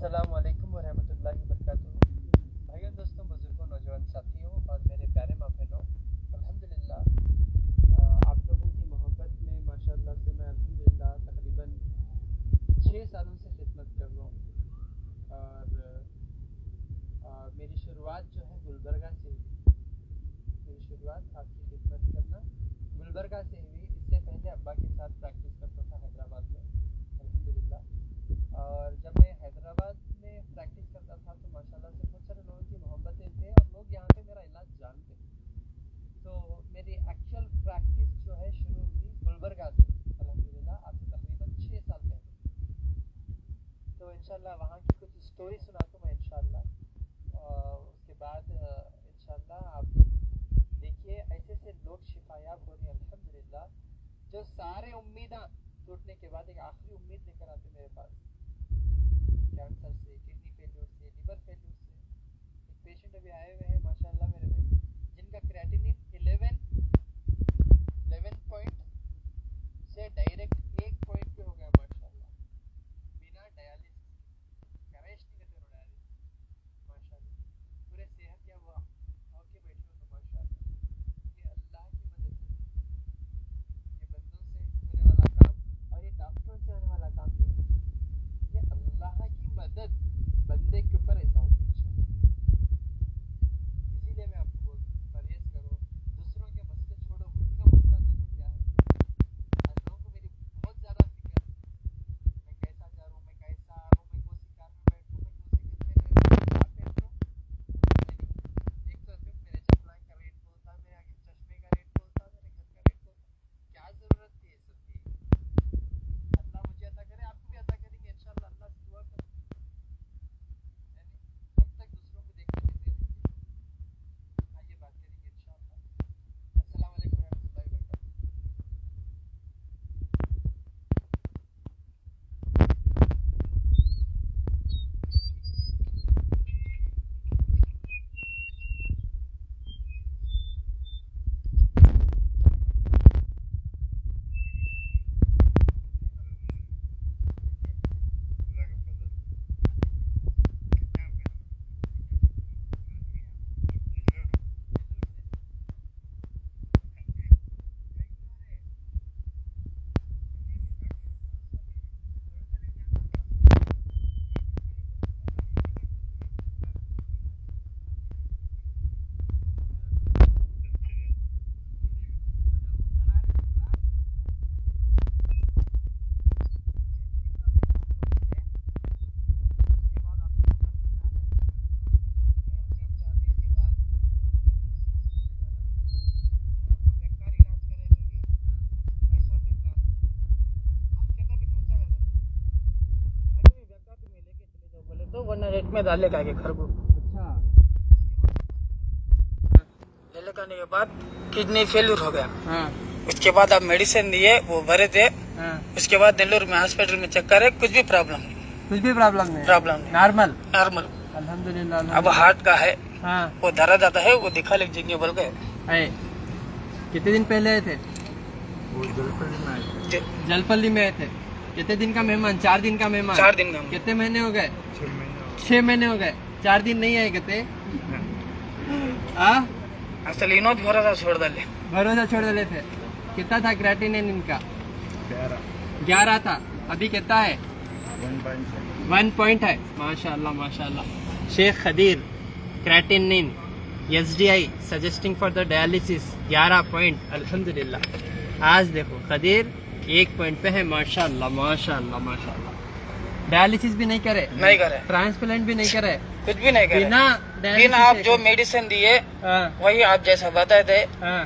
अस्सलामुअलैकुम वरहमतुल्लाहि वबरकातुहू। भाइयों, दोस्तों, बुजुर्गों, नौजवान साथियों और मेरे प्यारे माँ बहनों, अल्हम्दुलिल्लाह आप लोगों की मोहब्बत में माशाअल्लाह से मैं अल्हम्दुलिल्लाह तकरीबन 6 सालों से खिदमत कर रहा हूँ। और मेरी शुरुआत जो है गुलबर्गा से हुई। मेरी शुरुआत आपकी खिदमत करना गुलबर्गा से हुई। इससे पहले अब्बा के साथ प्रैक्टिस करता था हैदराबाद में, अल्हम्दुलिल्लाह। और जब मैं हैदराबाद में प्रैक्टिस करता था तो माशाल्लाह से बहुत सारे लोगों की मोहब्बतें थे और लोग यहाँ पे मेरा इलाज जानते थे। तो मेरी एक्चुअल प्रैक्टिस जो है शुरू हुई गुलबर्गा से, अल्हम्दुलिल्लाह, आज से तकरीबन 6 साल पहले। तो इंशाल्लाह वहाँ की कुछ स्टोरी सुनाता हूँ मैं इंशाल्लाह। उसके बाद इंशाल्लाह आप देखिए ऐसे ऐसे लोग शिफायाब हो रहे हैं अल्हम्दुलिल्लाह। जो सारे उम्मीदें टूटने के बाद एक आखिरी उम्मीद लेकर आते मेरे पास, कैंसर से, किडनी फेल्यूर से, लिवर फेल्यूर से। एक पेशेंट अभी आए हुए हैं माशाल्लाह मेरे भाई, जिनका क्रिएटिनिन 11 पॉइंट से डायरेक्ट 1 पॉइंट पे हो गया माशाल्लाह, बिना डायलिसिस करेश नहीं करते डायलिसिस माशाल्लाह। पूरे सेहत या वो होके बैठे हो तो माशाल्लाह, ये अल्लाह की मदद है। ये बंदों से होने वाला काम और ये डॉक्टरों से होने वाला काम नहीं है, ये अल्लाह की मदद बंदे के ऊपर ऐसा होता है। इसीलिए मैं आपको बोलता हूँ परहेज करो, दूसरों के मसले छोड़ो, खुद का मसला देखो क्या है। आज लोगों को मेरी बहुत ज़्यादा फिक्र है, मैं कैसा जा रहा हूँ, मैं कैसा आ रहा हूँ, मैं कौन सी कार में बैठूँ, मैं कौन से घर में रहूँ, क्या पहन रहा हूँ। एक तो सिर्फ मेरे चप्पल का रेट बोलता, मेरे आगे चश्मे का रेट बोलता, मेरे घर का रेट बोलता। क्या ज़रूरत थी ये सब की? अल्लाह मुझे अता करे, आपको भी अता करेंगे इंशाल्लाह। अल्लाह से दुआ करो, कब तक दूसरों को देखते रहते रहेंगे। आइए बात करेंगे इंशाल्लाह। अस्सलाम वालेकुम रहमतुल्लाहि वबरकातुहू। तो वरना रेट में डाले का खरबू। अच्छा, ले करने के बाद किडनी फेल्यूर हो गया। हाँ। उसके बाद आप मेडिसिन दिए, वो भरे थे। हाँ। उसके बाद नेल्लूर में हॉस्पिटल में चेक करे, कुछ भी प्रॉब्लम नहीं। कुछ भी प्रॉब्लम नहीं? नॉर्मल अल्हम्दुलिल्लाह। अब हार्ट का है। हाँ। वो दर्द आता है, वो दिखा लीजिए बोल के। कितने दिन पहले आए थे? वो जलपल्ली में आए थे। कितने दिन का मेहमान? 4 दिन का मेहमान। 4 दिन का। कितने महीने हो गए? 6 महीने हो गए। 4 दिन नहीं आए कहते। असल इनो भरोसा छोड़ डाले थे। कितना था क्रिएटिनिन इनका? 11 था। अभी कितना है? 1 पॉइंट है। माशाल्लाह माशाल्लाह। Shaikh Khadeer creatinine SDI suggesting for the dialysis 11 point अल्हम्दुलिल्लाह। आज देखो खदीर 1 पॉइंट पे है माशाल्लाह माशाल्लाह माशाल्लाह। डायलिसिस भी नहीं करे, ट्रांसप्लांट भी नहीं करे, कुछ भी नहीं करे। बिना आप जो मेडिसिन दिए वही आप जैसा बताए थे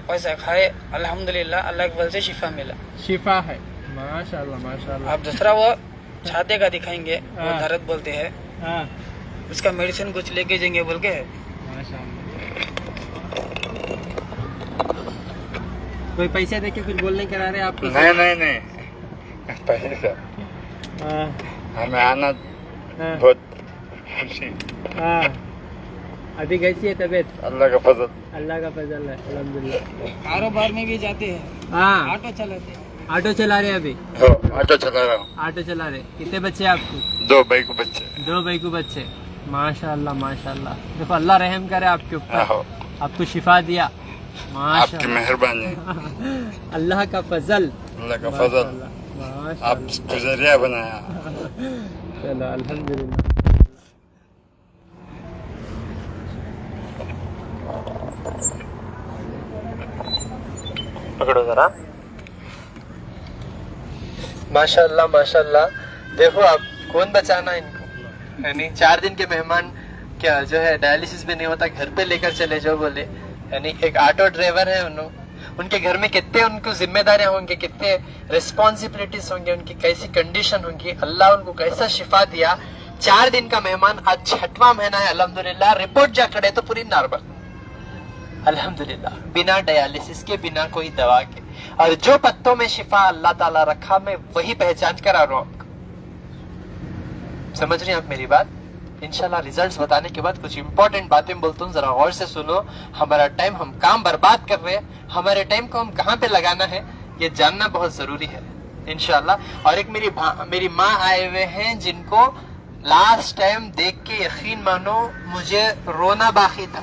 वैसा खाए, अल्हम्दुलिल्लाह। अल्लाह के फजल से शिफा मिला। शिफा है माशाल्लाह माशाल्लाह। आप दूसरा वो छाते का दिखाएंगे, वो दर्द बोलते हैं, उसका मेडिसिन कुछ लेके जाएंगे बोल के। कोई पैसे देके कुछ बोल नहीं करा रहे आपको? नहीं पैसे हमें आना बहुत खुशी। अभी कैसी है तबीयत? अल्लाह का फजल है अल्हम्दुलिल्लाह। कारोबार में भी जाते हैं, ऑटो चलाते हैं। ऑटो चला रहे अभी? ऑटो चला रहा हूँ। ऑटो चला रहे। कितने बच्चे हैं आपको? 2 भाई को बच्चे। 2 भाई को बच्चे। माशाल्लाह माशाल्लाह। देखो अल्लाह रहम करे आपके ऊपर, आपको शिफा दिया। आपकी माशाल्लाह, मेहरबानी। अल्लाह का फजल, अल्लाह का फजल, माशाल्लाह। आपको जरिया बनाया। चलो अल्हम्दुलिल्लाह। पकड़ो जरा। माशाल्लाह माशाल्लाह। देखो आप, कौन बचाना इनको, यानी 4 दिन के मेहमान क्या जो है डायलिसिस भी नहीं होता, घर पे लेकर चले जाओ बोले। यानी एक ऑटो ड्राइवर है उनके घर में कितने उनको जिम्मेदारियां होंगी, कितने रिस्पॉन्सिबिलिटीज होंगे, उनकी कैसी कंडीशन होंगी, अल्लाह उनको कैसा शिफा दिया। 4 दिन का मेहमान, आज 6वां महीना है अल्हम्दुलिल्लाह। रिपोर्ट जा करे तो पूरी नॉर्मल अल्हम्दुलिल्लाह, बिना डायलिसिस के, बिना कोई दवा के। और जो पत्तों में शिफा अल्लाह ताला रखा, मैं वही पहचान कर आ रहा हूँ आपको। समझ रही हैं आप मेरी बात? इंशाल्लाह रिजल्ट्स बताने के बाद कुछ इंपॉर्टेंट बातें बोलता हूँ, जरा गौर से सुनो। हमारा टाइम, हम काम बर्बाद कर रहे हैं, हमारे टाइम को हम कहाँ पे लगाना है ये जानना बहुत जरूरी है इंशाल्लाह। और एक मेरी माँ आए हुए हैं जिनको लास्ट टाइम देख के यकीन मानो मुझे रोना बाकी था,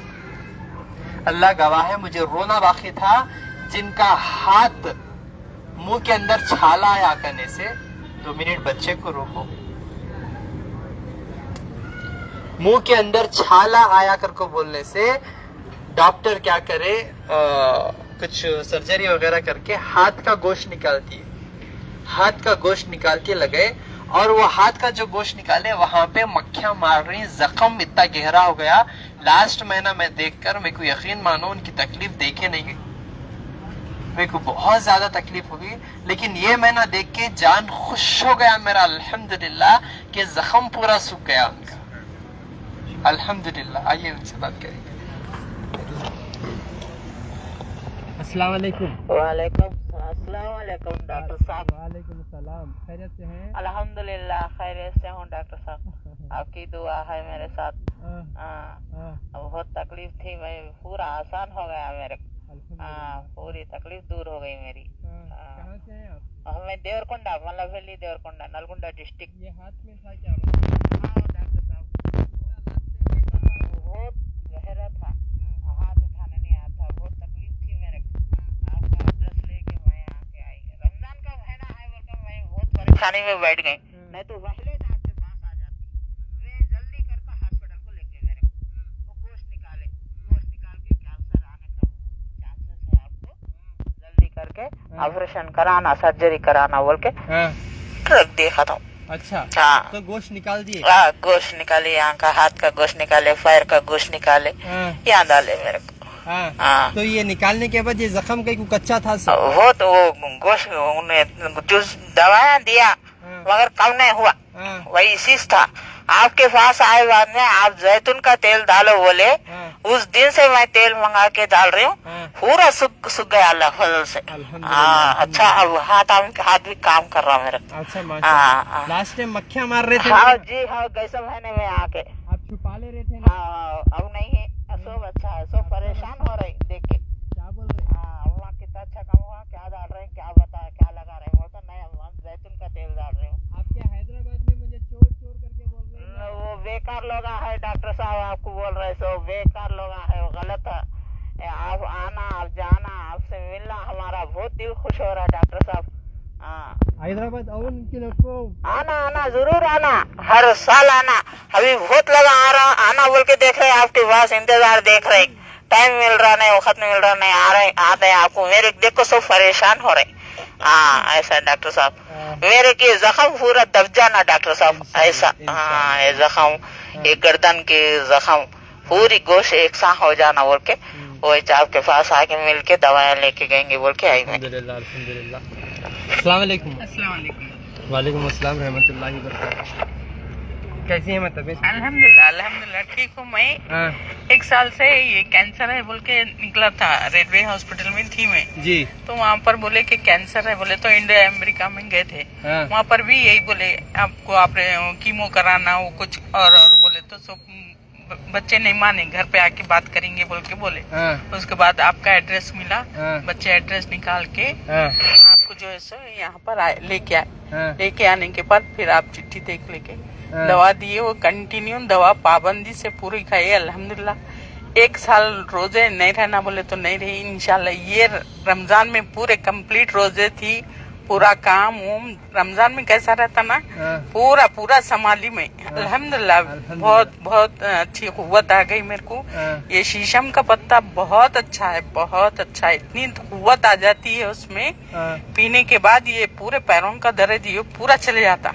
अल्लाह गवाह है, मुझे रोना बाकी था। जिनका हाथ मुंह के अंदर छाला आया करने से, 2 मिनट बच्चे को रोको, मुंह के अंदर छाला आया कर को बोलने से डॉक्टर क्या करे, कुछ सर्जरी वगैरह करके हाथ का गोश्त निकालती है, हाथ का गोश्त निकाल के लगाए। और वो हाथ का जो गोश्त निकाले वहां पे मक्खियां मार रही, जख्म इतना गहरा हो गया। लास्ट महीना मैं देखकर मेरे को यकीन मानो उनकी तकलीफ देखे नहीं गई, मेरे को बहुत ज्यादा तकलीफ होगी। लेकिन ये महीना देख के जान खुश हो गया मेरा अल्हम्दुलिल्लाह कि जख्म पूरा सूख गया उनका अल्हम्दुलिल्लाह। आइए उनसे बात करेंगे। अस्सलाम वालेकुम। वालेकुम डॉक्टर साहब। वालेकुम सलाम। खैरियत से हैं? अल्हम्दुलिल्लाह खैरियत से हूँ डॉक्टर साहब, आपकी दुआ है मेरे साथ। बहुत तकलीफ थी, मैं पूरा आसान हो गया मेरे, पूरी तकलीफ दूर हो गई मेरी। कहाँ से हैं आप? मैं देवरकोंडा, मल्लावेली देवरकोंडा, नलगुंडा डिस्ट्रिक्ट। ये हाथ में था क्या? डॉक्टर साहब बहुत गहरा था, हाथ उठाने नहीं आता, बहुत तकलीफ थी मेरे। आपका एड्रेस लेके मैं आके आई, रमजान का महीना है बोलकर मैं बहुत परेशानी में बैठ गई, नहीं तो पहले आपके पास आ जाती। वे जल्दी करके हॉस्पिटल को ले गए मेरे, वो गोश्त निकाल के कैंसर आने का चांसेस है, आपको जल्दी करके ऑपरेशन कराना, सर्जरी कराना बोल के रख दिया, खत्म। अच्छा, हाँ, तो गोश्त निकाल दिए? गोश्त निकाले, यहाँ का हाथ का गोश्त निकाले, पैर का गोश्त निकाले, यहाँ डाले मेरे को। हाँ। तो ये निकालने के बाद ये जख्म कहीं कच्चा था सब? वो तो वो गोश्त उन्हें जो दवाया दिया मगर कम नहीं हुआ, वही चीज था। आपके पास आए बाद में आप जैतून का तेल डालो बोले, उस दिन से मैं तेल मंगा के डाल रही हूँ, पूरा सूख गया अल्लाह फजल से। अच्छा, अब हाथ भी काम कर रहा मेरा। अच्छा माशाल्लाह। लास्ट टाइम मक्खियाँ मार रहे थे? हाँ जी हाँ, गैसा महीने में आके आप छुपा ले रहे थे ना? हाँ, अब नहीं है, सब अच्छा है, सब परेशान हो रही देख के। क्या बोल रहे? अल्लाह कितना अच्छा काम हुआ, क्या डाल रहे हैं, क्या बताया, क्या लगा रहे हैं, वो तो नहीं, जैतून का तेल डाल रहे हो। आपके हैदराबाद में मुझे चोर चोर करके बोल रहे हैं। वो बेकार लोग है डॉक्टर साहब, आपको बोल रहे सो बेकार लोग है, वो गलत है। आप आना, आप जाना, आपसे मिलना, हमारा बहुत दिल खुश हो रहा है डॉक्टर साहब। हैदराबाद और उनके लोग को आना जरूर आना, हर साल आना। अभी बहुत लोग आना बोल के देख रहे, आपके पास इंतजार देख रहे, टाइम मिल रहा नहीं, वक्त मिल रहा नहीं, आ रहे आते हैं आपको, मेरे देखो सब परेशान हो रहे। हाँ ऐसा डॉक्टर साहब, मेरे की जख्म पूरा दब जाना डॉक्टर साहब, ऐसा। हाँ, ये जख्म, ये गर्दन की जख्म, पूरी गोश्त एक साथ हो जाना बोल के, वही आपके पास आके मिल के दवाएं लेके गएंगे बोल के आई मैं। अल्हम्दुलिल्लाह। अस्सलाम वालेकुम। वालेकुम अस्सलाम रहमतुल्लाहि व बरकातहू। कैसी है तबीयत? अल्हम्दुलिल्लाह ठीक हूँ मैं। 1 साल से ये कैंसर है बोल के निकला था, रेलवे हॉस्पिटल में थी मैं जी। तो वहाँ पर बोले कि कैंसर है बोले, तो इंडिया अमेरिका में गए थे, वहाँ पर भी यही बोले आपको आप कीमो कराना, वो कुछ और बोले तो सब बच्चे नहीं माने, घर पे आके बात करेंगे बोल के बोले। उसके बाद आपका एड्रेस मिला, बच्चे एड्रेस निकाल के आप आपको जो है सो यहाँ पर लेके आए। हाँ। लेके आने के बाद फिर आप चिट्ठी देख लेके दवा दिए, वो कंटिन्यू दवा पाबंदी से पूरी खाई। अल्हम्दुलिल्लाह 1 साल रोजे नहीं रहना बोले तो नहीं रही। इंशाल्लाह ये रमजान में पूरे कंप्लीट रोजे थी, पूरा काम रमजान में कैसा रहता ना, पूरा पूरा संभाली में। अल्हम्दुलिल्लाह बहुत अच्छी कुव्वत आ गई मेरे को। ये शीशम का पत्ता बहुत अच्छा है, बहुत अच्छा है। इतनी कुव्वत आ जाती है उसमें, पीने के बाद ये पूरे पैरों का दर्द ये पूरा चले जाता।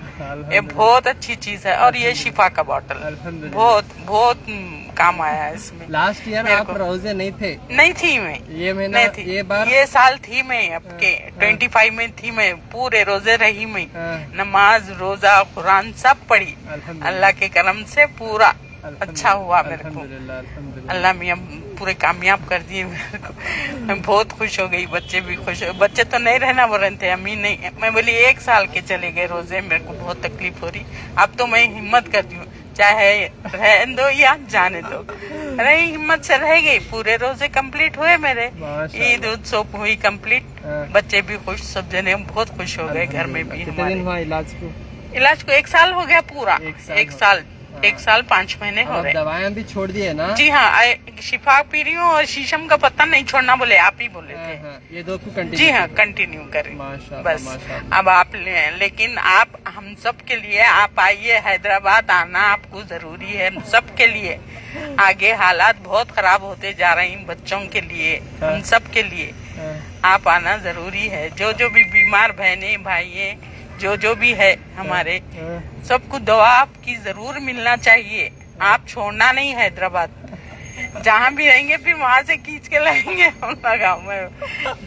ये बहुत अच्छी चीज है। और ये शिफा का बॉटल बहुत बहुत काम आया है इसमें। लास्ट ईयर आप रोजे नहीं थे? नहीं थी मैं, ये महीना नहीं थी, ये बार ये साल थी मैं आपके 25 में थी मैं, पूरे रोजे रही मैं। नमाज रोजा कुरान सब पढ़ी, अल्लाह के करम से पूरा अच्छा हुआ मेरे को। अल्लाह मियाँ पूरे कामयाब कर दिए मेरे को। मैं बहुत खुश हो गई, बच्चे भी खुश हो। बच्चे तो नहीं रहना बोल रहे थे, अम्मी नहीं। मैं बोली 1 साल के चले गए रोजे, मेरे को बहुत तकलीफ हो रही। अब तो मैं हिम्मत करती हूँ, चाहे रहने दो या जाने दो, अरे हिम्मत से रह गई। पूरे रोजे कंप्लीट हुए मेरे, ईद उत्सव हुई कंप्लीट। बच्चे भी खुश, सब जने बहुत खुश हो गए घर में भी। कितने दिन हुआ इलाज को? इलाज को 1 साल हो गया पूरा, 1 साल 5 महीने हो गए। दवाएं भी छोड़ दी है ना? जी हाँ, शिफा पी रही हूँ और शीशम का पत्ता नहीं छोड़ना बोले, आप ही बोले थे। ये दो को कंटिन्यू? जी हाँ, कंटिन्यू करें बस। अब आप लेकिन आप हम सब के लिए आप आइए, हैदराबाद आना आपको जरूरी है, हम सब के लिए। आगे हालात बहुत खराब होते जा रहे हैं बच्चों के लिए, हम सब के लिए। आप आना जरूरी है। जो जो भी बीमार बहने भाई जो भी है हमारे, सबको दवा आपकी जरूर मिलना चाहिए। आप छोड़ना नहीं हैदराबाद, जहाँ भी रहेंगे फिर वहाँ से खींच के लाएंगे हम गाँव में।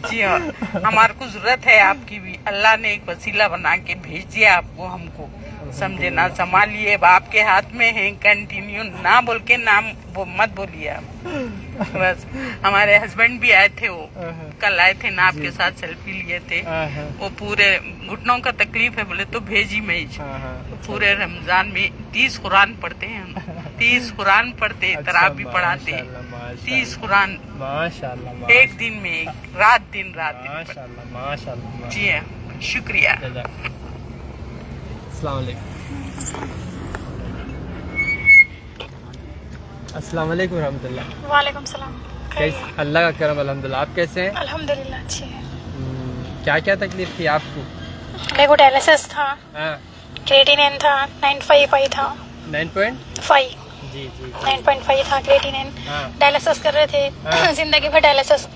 जी हाँ, हमारे को जरूरत है आपकी भी। अल्लाह ने एक वसीला बना के भेज दिया आपको, हमको समझे ना, संभालिए, आपके हाथ में है। कंटिन्यू ना बोल के नाम वो मत बोलिए आप बस। हमारे हस्बैंड भी आए थे, वो कल आए थे ना, आपके साथ सेल्फी लिए थे। वो पूरे घुटनों का तकलीफ है बोले तो भेजी मैं। पूरे रमजान में 30 कुरान पढ़ते हैं हम, 30 कुरान पढ़ते, तरावी पढ़ाते, 30 कुरान माशाल्लाह, एक दिन में रात दिन माशाल्लाह। जी हाँ, शुक्रिया। अस्सलाम वालेकुम रहमतुल्लाह। वालेकुम सलाम। कैसे? अल्लाह का करम अल्हम्दुलिल्लाह। आप कैसे हैं? अल्हम्दुलिल्लाह अच्छी है। क्या क्या तकलीफ थी आपको? मेरे को डायलिसिस था, हाँ। क्रिएटिनिन था, 9.5 था। 9.5? जी 9.5 था क्रिएटिनिन। डायलिसिस कर रहे थे, जिंदगी भर डायलिसिस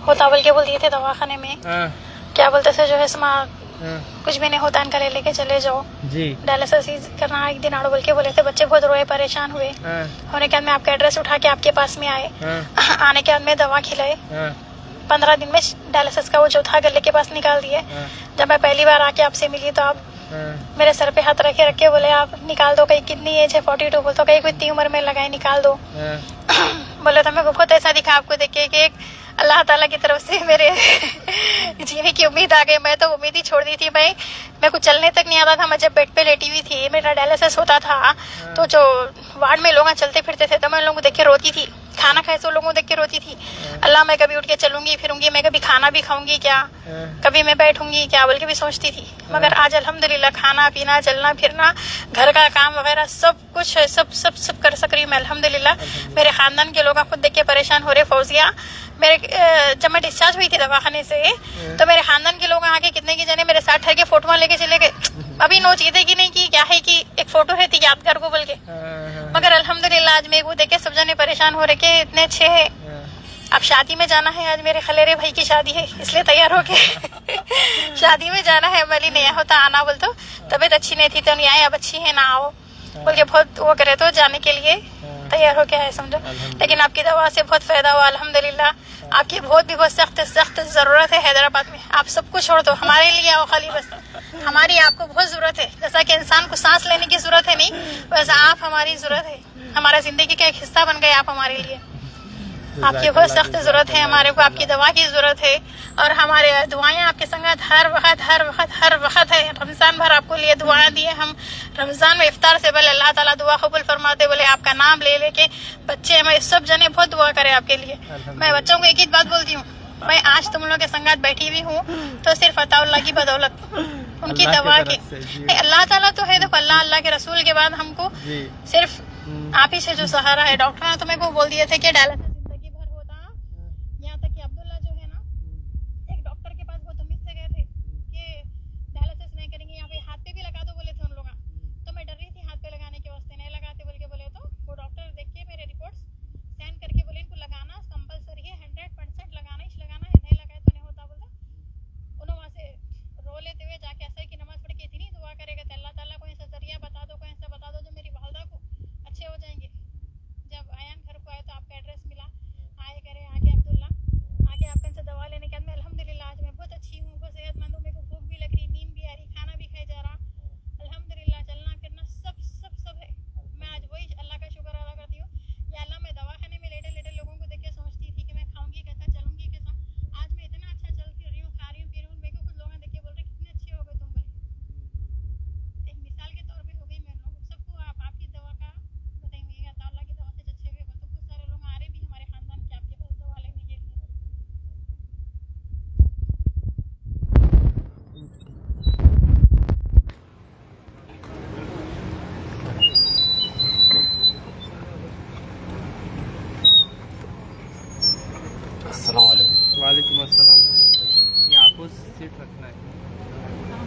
होता बोल के बोल दिए थे दवाखाने में। क्या बोलते थे जो है कुछ भी नहीं होता, इनका लेके चले जाओ जी, डायलिसिस करना। एक दिन आड़ो बोल के बोले थे, बच्चे बहुत रोए, परेशान हुए। होने के बाद में आपका एड्रेस उठा के आपके पास में आए। आने के बाद में दवा खिलाए। 15 दिन में डायलिसिस का वो जो था गले के पास निकाल दिए। जब मैं पहली बार आके आपसे मिली तो आप मेरे सर पे हाथ रख के बोले आप निकाल दो। कहीं कितनी एज है? 42। बोलते कहीं कोई इतनी उम्र में लगाए, निकाल दो। बोले तो मेरे को बहुत ऐसा दिखा आपको देख के एक अल्लाह ताला की तरफ से मेरे जीने की उम्मीद आ गई। मैं तो उम्मीद ही छोड़ दी थी। मैं कुछ चलने तक नहीं आता था। मैं जब बेड पे लेटी हुई थी, मेरा डायलिसिस होता था, तो जो वार्ड में लोग चलते फिरते थे तो मैं लोगों को देख के रोती थी। खाना खाए तो लोगों को देख के रोती थी, अल्लाह मैं कभी उठ के चलूंगी फिरूंगी, मैं कभी खाना भी खाऊंगी क्या, कभी मैं बैठूंगी क्या बोल के भी सोचती थी। मगर आज अल्हम्दुलिल्लाह खाना पीना चलना फिरना घर का काम वगैरह सब कुछ सब सब सब कर सक रही हूँ मैं अल्हम्दुलिल्लाह। मेरे खानदान के लोग खुद देख के परेशान हो रहे। फौजिया मेरे जब मैं डिस्चार्ज हुई थी दवाखाने से तो मेरे खानदान के लोग आके कितने की जने मेरे साथ ठहर के फोटो लेके चले गए। अभी नो चीजें की नहीं की, क्या है कि एक फोटो रहती यादगार को बोल के। मगर अल्हम्दुलिल्लाह आज मेरे को देख के सब जने परेशान हो रहे के इतने अच्छे है। अब शादी में जाना है, आज मेरे खलेरे भाई की शादी है इसलिए तैयार हो के शादी में जाना है। मली नहीं होता आना बोल तो तबीयत अच्छी नहीं थी तो नहीं आए, अब अच्छी है ना आओ बोल के बहुत वो करे तो जाने के लिए तैयार हो के आए समझो। लेकिन आपकी दवा से बहुत फायदा हुआ अल्हम्दुलिल्लाह। आपकी बहुत सख्त जरूरत है हैदराबाद में। आप सब कुछ छोड़ दो, हमारे लिए आओ खाली बस। हमारी आपको बहुत जरूरत है, जैसा कि इंसान को सांस लेने की जरूरत है नहीं, वैसा आप हमारी जरूरत है। हमारा जिंदगी का एक हिस्सा बन गए आप हमारे लिए। आपकी बहुत सख्त जरूरत है हमारे को, आपकी दवा की जरूरत है। और हमारे दुआएं आपके संगत हर वक्त है। रमजान भर आपको लिए दुआएं दिए हम। रमजान में इफ्तार से पहले अल्लाह ताला दुआ कबूल फरमाते, बोले आपका नाम ले लेके बच्चे हमारे सब जने बहुत दुआ करे आपके लिए। मैं बच्चों को एक ही बात बोलती हूँ, मैं आज तुम लोग के संगत बैठी हुई हूँ तो सिर्फ अताउल्लाह की बदौलत, उनकी दवा की। अल्लाह ताला तो है, देखो अल्लाह अल्लाह के रसूल के बाद हमको सिर्फ आप ही से जो सहारा है। डॉक्टर ने तो मेरे को बोल दिए थे कि डायलिसिस जिंदगी भर होता। यहाँ तक कि अब्दुल्ला जो है ना, एक डॉक्टर के पास बहुत उम्मीद से गए थे कि डायलिसिस नहीं करेंगे, यहाँ पे हाथ पे भी लगा दो बोले थे उन लोग। तो मैं डर रही थी हाथ पे लगाने के वास्ते, नहीं लगाते बोल के बोले। तो वो डॉक्टर देख के मेरे रिपोर्ट्स स्कैन करके बोले इनको लगाना कंपलसरी है, 100% लगाना ही लगाना है, नहीं लगाए तो नहीं होता बोलता। उन्होंने वहाँ से रो लेते हुए जाके असर की नमाज पढ़ के इतनी दुआ करेगा कि अल्लाह ताला को ऐसा जरिया बता दो, कोई ऐसा बता दो जो मेरी वालदा को अच्छे हो जाएंगे। जब आयान घर को आए तो आपका एड्रेस मिला, आए करे आके अब्दुल्ला आके आपके से दवा लेने के बाद मैं अल्हम्दुलिल्लाह आज मैं बहुत अच्छी हूँ, बहुत सेहतमंद हूँ, मेरे को भूख भी लग रही, नींद भी आ रही, खाना भी खाई जा रहा। अल्हम्दुलिल्लाह चलना फिरना सब सब सब है। मैं आज वही अल्लाह का शुक्र अदा करती हूँ। या अल्लाह, मैं दवाखाने में लेटे लेटे लोगों को देख के सोचती थी कि मैं खाऊंगी कैसा, चलूंगी कैसा। आज मैं इतना अच्छा चल फिर रही हूँ, खा रही हूँ, पी रही हूँ। मेरे को कुछ लोग देख के बोल रहे कितने अच्छे हो गए तुम बोले। एक मिसाल के तौर पे हो गई मैं लोग सबको। आपकी दवा का बताएंगे, अल्लाह की दवा से अच्छे हुए। तो कुछ सारे लोग आ रहे भी हमारे खानदान के आपके पास दवा लेने के लिए। वालेकुम अस्सलाम। ये आपको सीट रखना है।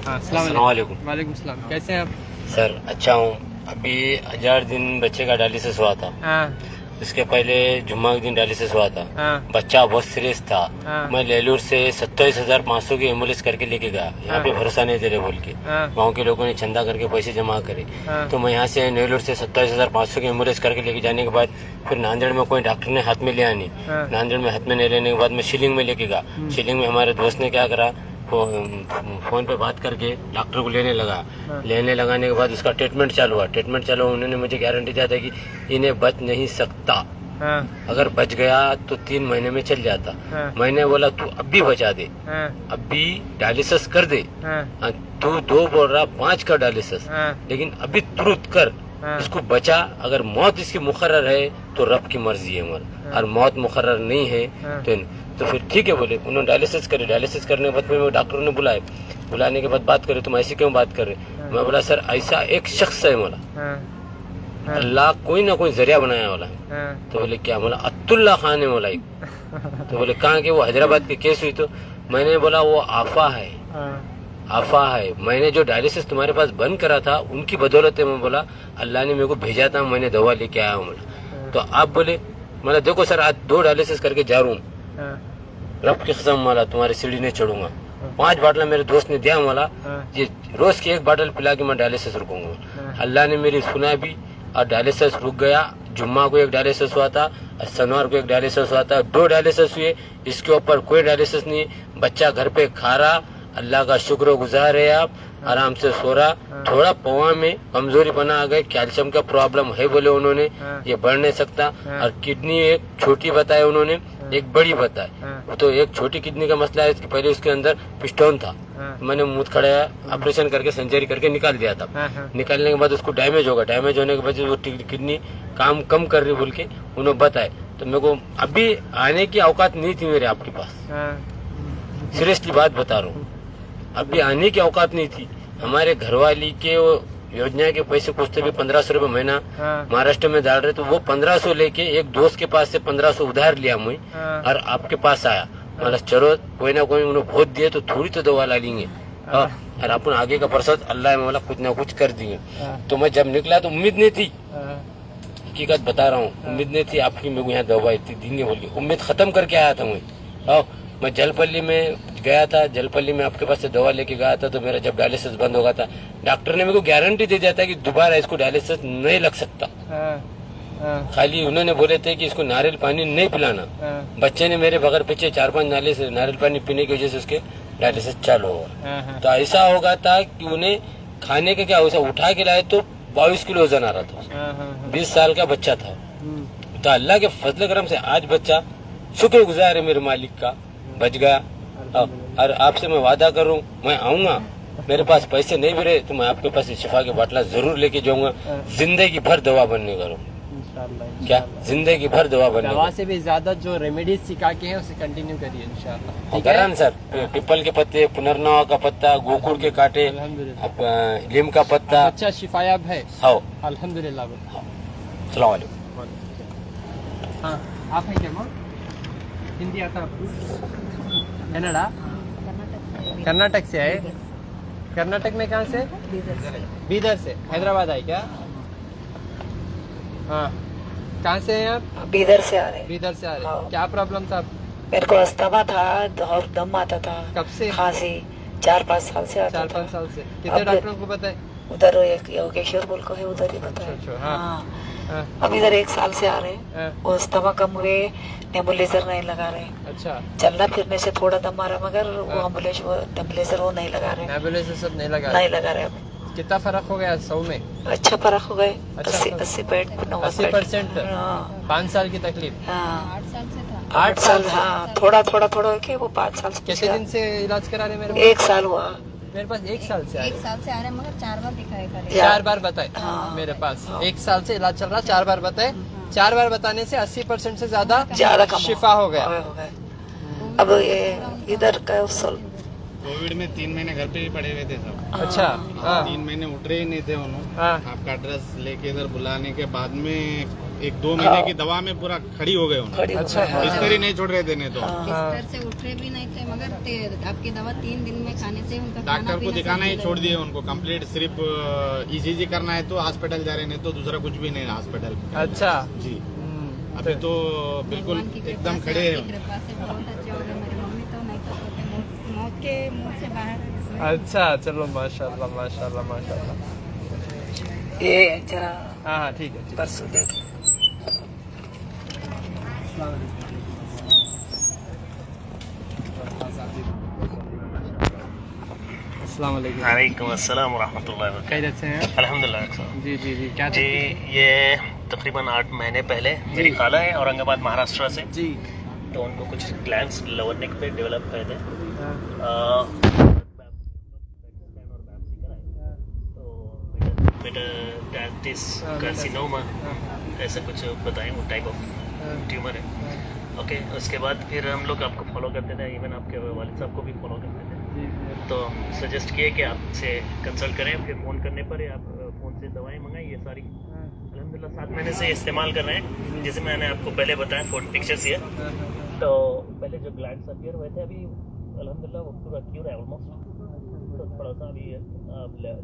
हाँ, अस्सलाम वालेकुम। वालेकुम सलाम। कैसे हैं आप? सर अच्छा हूँ। अभी 1000 दिन बच्चे का डायलिसिस हुआ था। हाँ, इसके पहले जुम्मा के दिन डायलिसिस हुआ था। हाँ, बच्चा बहुत सीरियस था। हाँ, मैं लेलूर से 27,500 की एम्बुलेंस करके लेके गया। यहाँ पे भरोसा नहीं दे रहे बोल के हाँ, गाँव के लोगों ने चंदा करके पैसे जमा करे। हाँ, तो मैं यहाँ से नेलोर से 27,500 की एम्बुलेंस करके लेके जाने के बाद फिर नांदेड़ में कोई डॉक्टर ने हाथ में लिया नहीं। हाँ, नांदेड़ में हाथ में नहीं लेने के बाद मैं शिलिंग में लेके गया। शिलिंग में हमारे दोस्त ने क्या करा, फोन पे बात करके डॉक्टर को लेने लगा। लेने लगाने के बाद उसका ट्रीटमेंट चालू हुआ। ट्रीटमेंट चालू हुआ, उन्होंने मुझे गारंटी दिया था कि इन्हें बच नहीं सकता। हाँ, अगर बच गया तो 3 महीने में चल जाता। हाँ, मैंने बोला तू अभी बचा दे, हाँ, अभी डायलिसिस कर दे। हाँ, तू 2 बोल रहा 5 का डायलिसिस, हाँ, लेकिन अभी तुरंत कर, हाँ, इसको बचा। अगर मौत इसकी मुकर्रर है तो रब की मर्जी है मर, और मौत मुकर्रर नहीं है हाँ, तो फिर ठीक है बोले। उन्होंने डायलिसिस करे। डायलिसिस करने के बाद में डॉक्टरों ने बुलाए। बुलाने के बाद बात करे, तुम ऐसी क्यों बात कर रहे? मैं बोला सर ऐसा एक शख्स है मोला, हाँ, अल्लाह कोई ना कोई जरिया बनाया वाला है। हाँ, तो बोले क्या? बोला अब्दुल्ला खान है मोला एक। तो बोले कहाँ के? वो हैदराबाद के केस हुई। तो मैंने बोला वो आफा है, हाँ, आफा है। मैंने जो डायलिसिस तुम्हारे पास बंद करा था उनकी बदौलत है। मैं बोला अल्लाह ने मेरे को भेजा था, मैंने दवा लेके आया हूँ। बोला तो आप बोले, मतलब देखो सर आज 2 डायलिसिस करके जा रहा हूँ, हाँ, रब की कसम वाला तुम्हारी सीढ़ी नहीं चढ़ूंगा। 5 बाटला मेरे दोस्त ने दिया वाला, ये रोज की 1 बाटल पिला के मैं डायलिसिस रुकूंगा। अल्लाह ने मेरी सुना भी और डायलिसिस रुक गया। जुम्मा को 1 डायलिसिस हुआ था, शनिवार को 1 डायलिसिस हुआ था, 2 डायलिसिस हुए। इसके ऊपर कोई डायलिसिस नहीं। बच्चा घर पे खा रहा, अल्लाह का शुक्र गुजार है। आप आराम से सो रहा। थोड़ा पवा में कमजोरी बना आ गए, कैल्शियम का प्रॉब्लम है बोले उन्होंने, ये बढ़ नहीं सकता। और किडनी एक छोटी बताए उन्होंने, एक बड़ी बताए। तो एक छोटी किडनी का मसला है, पहले उसके अंदर पिस्टोन था। मैंने मुंह खड़ाया, ऑपरेशन करके सर्जरी करके निकाल दिया था। निकालने के बाद उसको डैमेज होगा, डैमेज होने के बाद वो किडनी काम कम कर रही बोल के उन्होंने बताए। तो मेरे को अभी आने की औकात नहीं थी मेरे आपके पास, सीरियसली बात बता रहा हूँ। अभी आने की औकात नहीं थी। हमारे घरवाली के योजना के पैसे कुछ तो भी 1500 रुपये महीना महाराष्ट्र में डाल रहे, तो वो 1500 लेके एक दोस्त के पास से 1500 उधार लिया मैं, और आपके पास आया। मतलब चलो कोई ना कोई उन्होंने बहुत दिए तो थोड़ी तो दवा ला लेंगे, और अपन आगे का प्रसाद अल्लाह में कुछ ना कुछ कर दिए। तो मैं जब निकला तो उम्मीद नहीं थी, हकीकत बता रहा हूँ, उम्मीद नहीं थी आपकी मेरे को यहाँ दवा इतनी देंगे बोल के। उम्मीद खत्म करके आया था मैं जलपल्ली में गया था। जलपल्ली में आपके पास से दवा लेके गया था। तो मेरा जब डायलिसिस बंद हो गया था, डॉक्टर ने मेरे को गारंटी दे दिया था कि दोबारा इसको डायलिसिस नहीं लग सकता। खाली उन्होंने बोले थे कि इसको नारियल पानी नहीं पिलाना। बच्चे ने मेरे बगैर पीछे 4-5 नारियल पानी पीने की वजह से उसके डायलिसिस चालू होगा। तो ऐसा होगा था कि उन्हें खाने का क्या वैसा उठा के लाए तो 22 किलो वजन आ रहा था। 20 साल का बच्चा था। तो अल्लाह के फजल करम से आज बच्चा शुक्रगुजार है मेरे मालिक का, बच गया। और आपसे मैं वादा करूं, मैं आऊंगा, मेरे पास पैसे नहीं भी रहे तो मैं आपके पास शिफा के बाटला जरूर लेके जाऊंगा, जिंदगी भर दवा बनने करूँ। इंशाल्लाह क्या जिंदगी भर दवा बनने दवा से भी ज्यादा जो रेमेडीज सिखा के हैं उसे कंटिन्यू करिए इंशाल्लाह। ठीक है करण सर, पीपल के पत्ते, पुनर्नवा का पत्ता, गोकुल के कांटे, अल्हम्दुलिल्लाह लीम का पत्ता, अच्छा शिफायाब है हाँ। अल्हम्दुलिल्लाह। अस्सलाम वालेकुम। हाँ आप हैं क्या माँ? हिंदी आता आपको? कन्नड़ा? कर्नाटक से आए? कर्नाटक में कहाँ से? बीदर से। हैदराबाद आए क्या? हाँ कहाँ से हैं आप? बीदर से आ रहे। बीदर से आ रहे। हाँ। क्या प्रॉब्लम था? मेरे को अस्थमा था और दम आता था। कब से? खांसी 4-5 साल से आता था। 4-5 साल से। कितने अब- डॉक्टरों को बताए? उधर एक योगेश्वर बोल को है, उधर ही बताया। अच्छा, हाँ। हाँ। हाँ, अब इधर 1 साल से आ रहे हैं। हाँ, वो अस्थमा कम हुए, नेबुलाइजर नहीं लगा रहे। अच्छा चलना फिरने से थोड़ा दम आ रहा, मगर वो हाँ। नेबुलाइजर वो नहीं लगा रहे। नेबुलाइजर सब नहीं लगा नहीं लगा रहे। अब कितना फर्क हो गया 100 में? अच्छा फर्क हो गए। अच्छा 80% 80%। हाँ 5 साल की तकलीफ? हाँ 8 साल। हाँ थोड़ा होके वो 5 साल से कितने दिन से इलाज करा रहे मेरे 1 साल हुआ। मेरे पास 1 साल से आए। 1 साल से आ रहे हैं, मगर 4 बार दिखाए खाली। 4 बार बताए हाँ। मेरे पास। 1 साल से इलाज चल रहा, 4 बार बताए। 4 बार बताने से 80% से ज्यादा कम शिफा हो गया। हो गए। अब ये इधर का कोविड में 3 महीने घर पे ही पड़े हुए थे सब। अच्छा हाँ 3 महीने उठ रहे ही नहीं थे उन्होंने। हाँ आपका एड्रेस लेके इधर बुलाने के बाद में 1-2 महीने की दवा में पूरा खड़ी हो गए उन्होंने। अच्छा हाँ। बिस्तर ही नहीं छोड़ रहे थे नहीं तो। बिस्तर से उठ रहे भी नहीं थे, मगर आपकी दवा 3 दिन में खाने से उनका खाना डॉक्टर को पीना दिखाना ही सब छोड़ दिए उनको। कंप्लीट सिर्फ ईसीजी करना है तो हॉस्पिटल जा रहे, नहीं तो दूसरा कुछ भी नहीं है हॉस्पिटल। अच्छा जी अभी तो बिल्कुल भगवान की कृपा एकदम से, खड़े आपकी हैं। कृपा से बहुत अच्छे हो गए। मेरी मम्मी तो नहीं तो सोते मौत के मुंह से बाहर है इसमें। अच्छा चलो माशाल्लाह माशाल्लाह माशाल्लाह। ये जरा हाँ हाँ ठीक है। परसों देख। अस्सलाम वालेकुम। वालेकुम अस्सलाम वरहमतुल्लाहि वबरकातुहू। खैरियत से हैं? अल्हम्दुलिल्लाह साहब। जी जी जी क्या जी ये तकरीबन 8 महीने पहले मेरी खाला है औरंगाबाद महाराष्ट्र से, जी तो उनको कुछ ग्लैंड्स लोअर नेक पे डेवलप हुए थे। मेटास्टेसिस कार्सिनोमा ऐसा कुछ बताएं, वो टाइप ऑफ ट्यूमर है। ओके उसके बाद फिर हम लोग आपको फॉलो करते थे, इवन आपके वालिद साहब को भी फॉलो करते थे। तो सजेस्ट किए कि आपसे कंसल्ट करें, फिर फ़ोन करने पर आप फ़ोन से दवाएं मंगाई, ये सारी अल्हम्दुलिल्लाह 7 महीने से इस्तेमाल कर रहे हैं। जैसे मैंने आपको पहले बताया, फोटो पिक्चर्स ये। तो पहले जो ग्लैंड्स अपीयर हुए थे, अभी अल्हम्दुलिल्लाह वो पूरा क्यूर है ऑलमोस्ट। तो थोड़ा सा अभी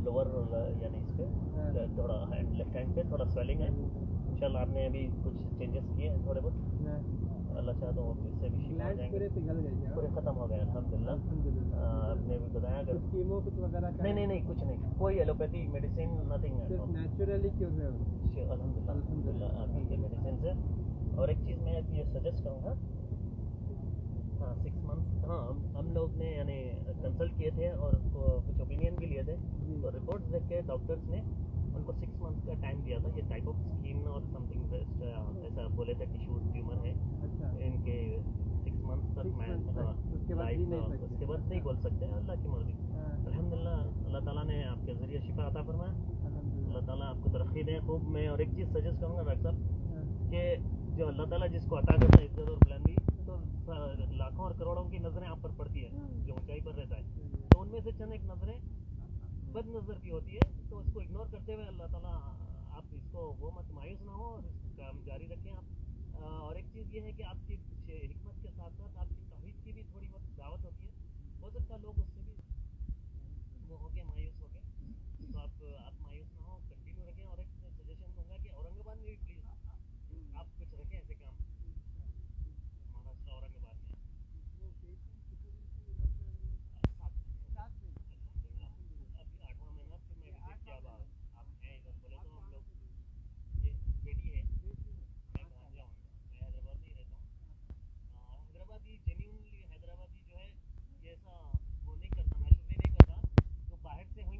लोअर यानी इस पे थोड़ा हैंड, लेफ्ट हैंड पे थोड़ा स्वेलिंग है। इंशाल्लाह आपने अभी कुछ चेंजेस किए हैं थोड़े बहुत, अल्लाह चाहे तो इससे भी शिफा हो जाएंगे। पूरे ख़त्म हो गए अल्हम्दुलिल्लाह। आपने भी बताया अगर कीमो कुछ वगैरह नहीं कुछ नहीं, कोई एलोपैथी मेडिसिन नथिंग है, नेचुरली क्यों है? अल्हम्दुलिल्लाह आपकी ये मेडिसिन से। और एक चीज़ मैं ये सजेस्ट करूँगा, हाँ 6 मंथ, हाँ हम लोग ने यानी कंसल्ट किए थे और कुछ ओपिनियन भी लिए थे। तो रिपोर्ट्स देख के डॉक्टर्स ने उनको 6 मंथ का टाइम दिया था। ये टाइप ऑफ स्किन और समथिंग ऐसा बोले थे, टिश्यू ट्यूमर है इनके। 6 मंथ तक मैं उसके बाद नहीं बोल सकते, अल्लाह की मर्जी। अल्हम्दुलिल्लाह अल्लाह ताला ने आपके ज़रिए शिफा अता फरमाया, अल्लाह ताला आपको तरक्की दे खूब। मैं और एक चीज़ सजेस्ट करूँगा डॉक्टर साहब कि जो अल्लाह ताला जिसको अता करता है इज्जत और बुलंदी, तो लाखों और करोड़ों की नज़रें आप पर पड़ती है जो ऊंचाई पर रहता है। तो उनमें से चंद एक नज़रें बद नज़र भी होती है, तो उसको इग्नोर करते हुए अल्लाह ताला आप इसको वो मत मायूस ना हो, काम जारी रखें आप। और एक चीज़ ये है कि आपकी हिकमत के साथ साथ आपकी तौहीद की भी थोड़ी बहुत दावत होती है। हो सकता है लोग उससे भी वो हो गए मायूस हो गए, तो आप मायूस ना हो, कंटिन्यू रखें। और एक सजेशन दूंगा कि औरंगाबाद में भी प्लीज़ आप कुछ रखें ऐसे काम, महाराष्ट्र औरंगाबाद में। अभी 8वां महीना फिर मैं विजिट किया। आप हैं इधर बोले तो हम लोग ये बेटी है, मैं कहाँ जाऊँगा, मैं हैदराबाद में ही रहता हूँ। हैदराबादी जेन्यूनली हैदराबादी जो है ये ऐसा वो नहीं करता, मैं शुक्र नहीं करता जो बाहर से हुई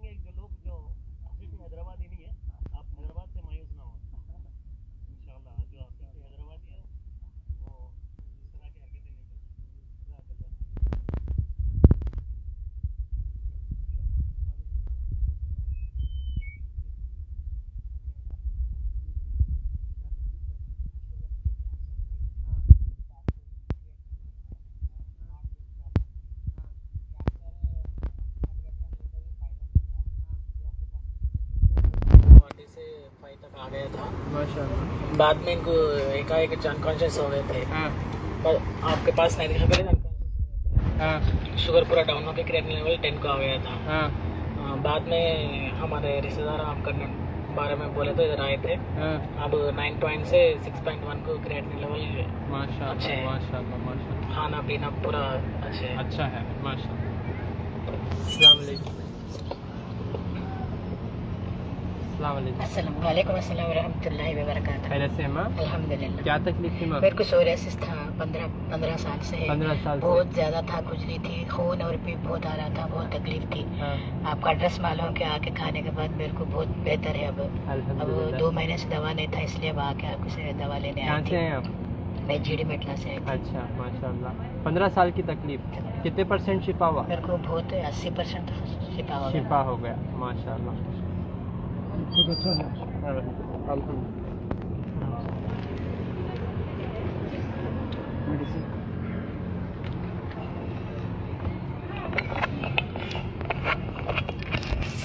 तक आ गया था। माशाल्लाह। बाद में इनको एकाएक अनकॉन्शियस हो गए थे। हाँ पर आपके पास नहीं दिखा पहले हाँ शुगर पूरा डाउन होकर क्रिएटिनिन लेवल 10 का आ गया था। हाँ बाद में हमारे रिश्तेदार आपका बारे में बोले तो इधर आए थे। हाँ। अब 9 पॉइंट से 6.1 को क्रिएटिनिन लेवल माशाल्लाह अच्छे हैं। माशाल्लाह माशाल्लाह। खाना पीना पूरा अच्छे है। अच्छा है माशाल्लाह। अस्सलाम वालेकुम। अस्सलाम वालेकुम। वालेकुम अस्सलाम रहमतुल्लाहि व बरकातहू। खैरियत से हैं माँ? अल्हम्दुलिल्लाह। क्या तकलीफ थी माँ? मेरे को सोरियासिस था 15 साल से। 15 साल से? बहुत ज्यादा था, खुजली थी, खून और भी बहुत आ रहा था, बहुत तकलीफ थी। हाँ। आपका एड्रेस मालूम कि आके खाने के बाद मेरे को बहुत बेहतर है। अब अल्हम्दुलिल्लाह। 2 महीने से दवा नहीं था, इसलिए अब आके आपको से दवा लेने कहाँ आई से हैं थी। आप? मैं जीडी मेटला से आई थी। अच्छा माशाल्लाह। 15 साल की तकलीफ, कितने % शिफा हुआ? मेरे को बहुत 80% शिफा हो गया। शिफा हो गया माशाल्लाह।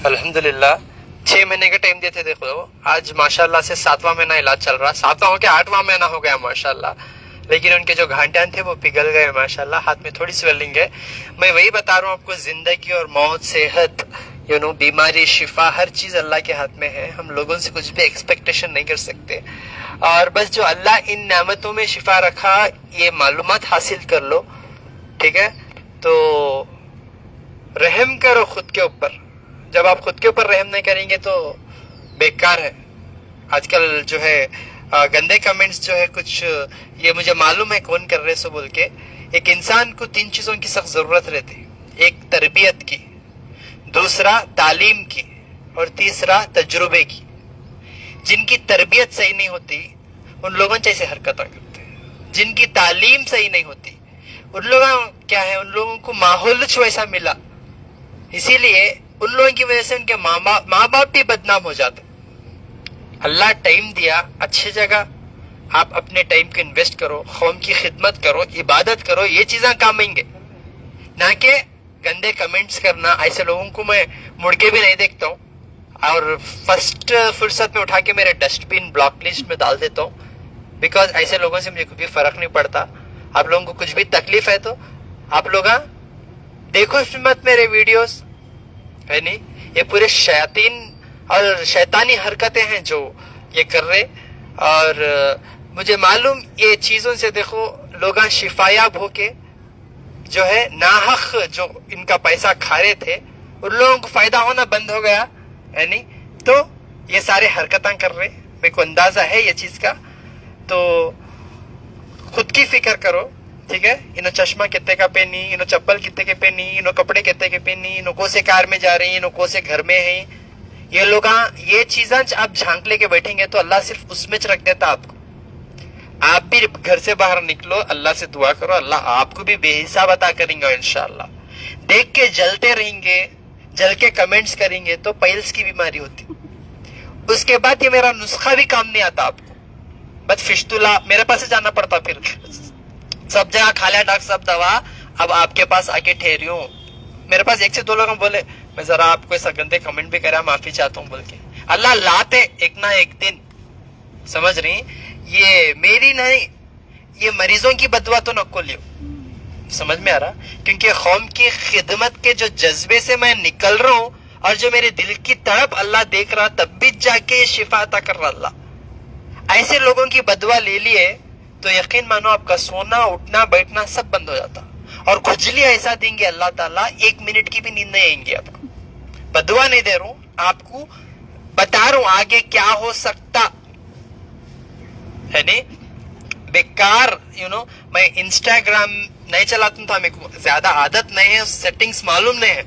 अल्हम्दुलिल्लाह 6 महीने का टाइम देते। देखो आज माशाल्लाह से 7वां महीना इलाज चल रहा, 7वां हो गया 8वां महीना हो गया माशाल्लाह। लेकिन उनके जो घाटियां थे वो पिघल गए माशाल्लाह। हाथ में थोड़ी स्वेलिंग है। मैं वही बता रहा हूँ आपको, जिंदगी और मौत, सेहत, बीमारी, शिफा, हर चीज अल्लाह के हाथ में है। हम लोगों से कुछ भी एक्सपेक्टेशन नहीं कर सकते। और बस जो अल्लाह इन नेमतों में शिफा रखा, ये मालूमात हासिल कर लो, ठीक है? तो रहम करो खुद के ऊपर। जब आप खुद के ऊपर रहम नहीं करेंगे तो बेकार है। आजकल जो है गंदे कमेंट्स जो है कुछ, ये मुझे मालूम है कौन कर रहे सो बोल के। एक इंसान को 3 चीजों की सख्त जरूरत रहती है। एक तरबियत की, दूसरा तालीम की, और तीसरा तजुर्बे की। जिनकी तरबियत सही नहीं होती उन लोगों जैसे हरकतें करते हैं। जिनकी तालीम सही नहीं होती उन लोगों क्या है, उन लोगों को माहौल वैसा मिला, इसीलिए उन लोगों की वजह से उनके माँ बाप भी बदनाम हो जाते। अल्लाह टाइम दिया अच्छी जगह, आप अपने टाइम को इन्वेस्ट करो, कौम की खिदमत करो, इबादत करो, ये चीजें काम आएंगे। ना कि गंदे कमेंट्स करना। ऐसे लोगों को मैं मुड़ के भी नहीं देखता हूँ, और फर्स्ट फुर्सत में उठा के मेरे डस्टबिन ब्लॉक लिस्ट में डाल देता हूँ। बिकॉज ऐसे लोगों से मुझे कोई फर्क नहीं पड़ता। आप लोगों को कुछ भी तकलीफ है तो आप लोग देखो मत मेरे वीडियोस, है नहीं? ये पूरे शैतान और शैतानी हरकतें हैं जो ये कर रहे। और मुझे मालूम ये चीजों से देखो लोग शिफायाब होके जो है नाहक जो इनका पैसा खा रहे थे, उन लोगों को फायदा होना बंद हो गया, है नहीं? तो ये सारे हरकतें कर रहे, मेरे को अंदाजा है ये चीज का। तो खुद की फिक्र करो, ठीक है? इनो चश्मा कितने का पहनी, इनो चप्पल कितने के पहनी, इनो कपड़े कितने के पहनी, इनो कौन से कार में जा रही, इनो कौन से घर में है। ये लोग ये चीजें आप झांक लेके बैठेंगे तो अल्लाह सिर्फ उसमें रख देता आपको। आप भी घर से बाहर निकलो, अल्लाह से दुआ करो, अल्लाह आपको भी बेहिसाब अता करेंगे इंशाल्लाह। देख के जलते रहेंगे, जल के कमेंट्स करेंगे तो पाइल्स की बीमारी होती। उसके बाद ये मेरा नुस्खा भी काम नहीं आता आपको, बस फिस्तुला मेरे पास से जाना पड़ता। फिर सब जगह खा लिया डॉक्टर साहब दवा, अब आपके पास आके ठहरी हूँ। मेरे पास 1 से 2 लोग बोले मैं जरा आपको ऐसा गंदे कमेंट भी करा, माफी चाहता हूँ बोल के। अल्लाह लाते एक ना एक दिन, समझ रही? ये मेरी नहीं, ये मरीजों की बदवा तो नको लियो। समझ में आ रहा? क्योंकि कौम की खिदमत के जो जज्बे से मैं निकल रहा हूँ और जो मेरे दिल की तड़प अल्लाह देख रहा, तब भी जाके ये शिफा अता कर रहा अल्लाह। ऐसे लोगों की बदवा ले लिए तो यकीन मानो आपका सोना, उठना, बैठना सब बंद हो जाता। और खुजली ऐसा देंगे अल्लाह ताला, 1 मिनट की भी नींद नहीं आएंगी आपको। बदवा नहीं दे रहा हूं, आपको बता रहा हूं आगे क्या हो सकता है। नहीं बेकार मैं इंस्टाग्राम नहीं चलाता हूं, तो मेरे को ज्यादा आदत नहीं है, सेटिंग्स मालूम नहीं है।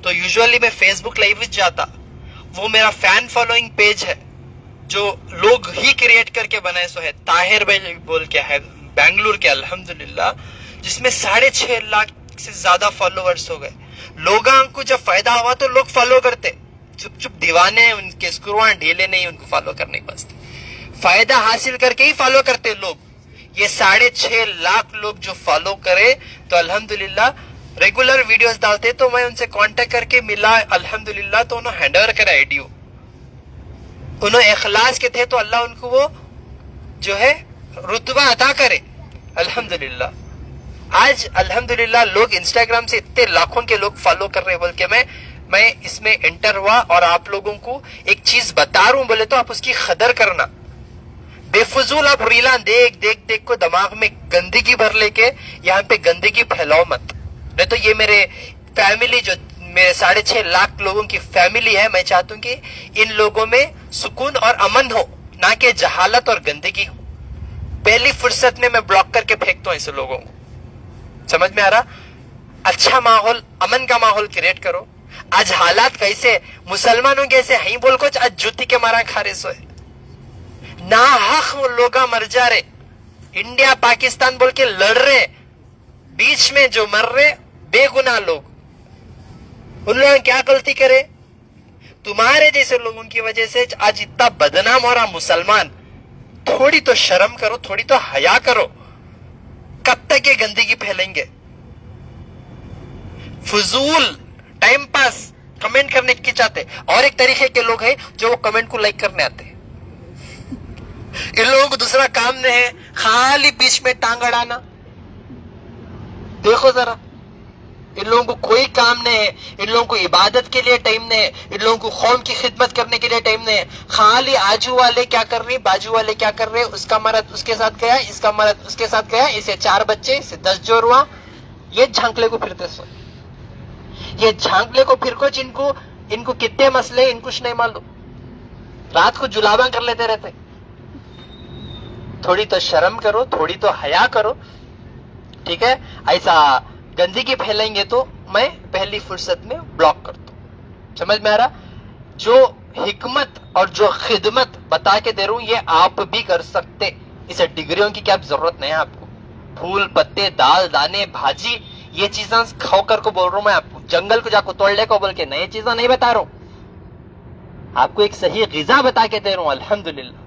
तो यूजुअली मैं फेसबुक लाइव जाता, वो मेरा फैन फॉलोइंग पेज है जो लोग ही क्रिएट करके बनाए सो है। ताहिर भाई बोल के है बेंगलुरु के, अल्हम्दुलिल्लाह, जिसमें 6.5 लाख से ज्यादा फॉलोअर्स हो गए। लोगों को जब फायदा हुआ तो लोग फॉलो करते, चुप चुप दीवाने, उनके स्क्रूआं ढीले नहीं, उनको फॉलो करने की बस फायदा हासिल करके ही फॉलो करते लोग। ये 6.5 लाख लोग जो फॉलो करे तो अल्हम्दुलिल्लाह रेगुलर वीडियोस डालते, तो मैं उनसे कांटेक्ट करके मिला अल्हम्दुलिल्लाह, तो उन्होंने हैंड ओवर करा आईडियो। उन्होंने इखलास के थे तो अल्लाह उनको वो जो है रुतबा अता करे। अल्हम्दुलिल्लाह आज अल्हम्दुलिल्लाह लोग इंस्टाग्राम से इतने लाखों के लोग फॉलो कर रहे हैं। बोल के मैं इसमें एंटर हुआ और आप लोगों को एक चीज बता रहा हूं, बोले तो आप उसकी कदर करना। बेफजूल आप रीला देख देख देख को दिमाग में गंदगी भर लेके यहाँ पे गंदगी फैलाओ मत। नहीं तो ये मेरे फैमिली जो मेरे 6.5 लाख लोगों की फैमिली है, मैं चाहता हूं कि इन लोगों में सुकून और अमन हो, ना कि जहालत और गंदगी हो। पहली फुर्सत में मैं ब्लॉक करके फेंकता हूं ऐसे लोगों को। समझ में आ रहा? अच्छा माहौल, अमन का माहौल क्रिएट करो। आज हालात कैसे मुसलमानों के ऐसे हई बोल को आज जूती के मारा खा रहे सोए ना हक वो लोग मर जा रहे। इंडिया पाकिस्तान बोल के लड़ रहे, बीच में जो मर रहे बेगुनाह लोग, उन लोग क्या गलती करे? तुम्हारे जैसे लोगों की वजह से आज इतना बदनाम हो रहा मुसलमान। थोड़ी तो शर्म करो, थोड़ी तो हया करो। कब तक ये गंदगी फैलेंगे? फजूल टाइम पास कमेंट करने की चाहते। और एक तरीके के लोग हैं जो वो कमेंट को लाइक करने आते। इन लोगों को दूसरा काम नहीं है, खाली बीच में टांग अड़ाना। देखो जरा, इन लोगों को कोई काम नहीं है, इन लोगों को इबादत के लिए टाइम नहीं है, इन लोगों को कौम की खिदमत करने के लिए टाइम नहीं है। खाली आजू वाले क्या कर रहे, बाजू वाले क्या कर रहे, उसका मर्द उसके साथ गया, इसका मर्द उसके साथ गया, इसे 4 बच्चे, इसे 10 जोर हुआ। ये झांकले को फिरते सो, ये झांकले को फिर को इनको कितने मसले इनको कुछ नहीं मालूम, रात को जुलाबा कर लेते रहते। थोड़ी तो शर्म करो, थोड़ी तो हया करो, ठीक है? ऐसा गंदगी फैलेंगे तो मैं पहली फुर्सत में ब्लॉक कर दूं। समझ में आ रहा? जो हिकमत और जो खिदमत बता के दे रहा हूं ये आप भी कर सकते। इसे डिग्रियों की क्या जरूरत नहीं है आपको। फूल पत्ते, दाल दाने, भाजी, ये चीजें खाओ कर को बोल रहा हूं मैं आपको। जंगल को जाको तोड़ने को बोल के नई चीजें नहीं बता रहा हूं आपको, एक सही गिजा बता के दे रहा हूं। अल्हम्दुलिल्लाह,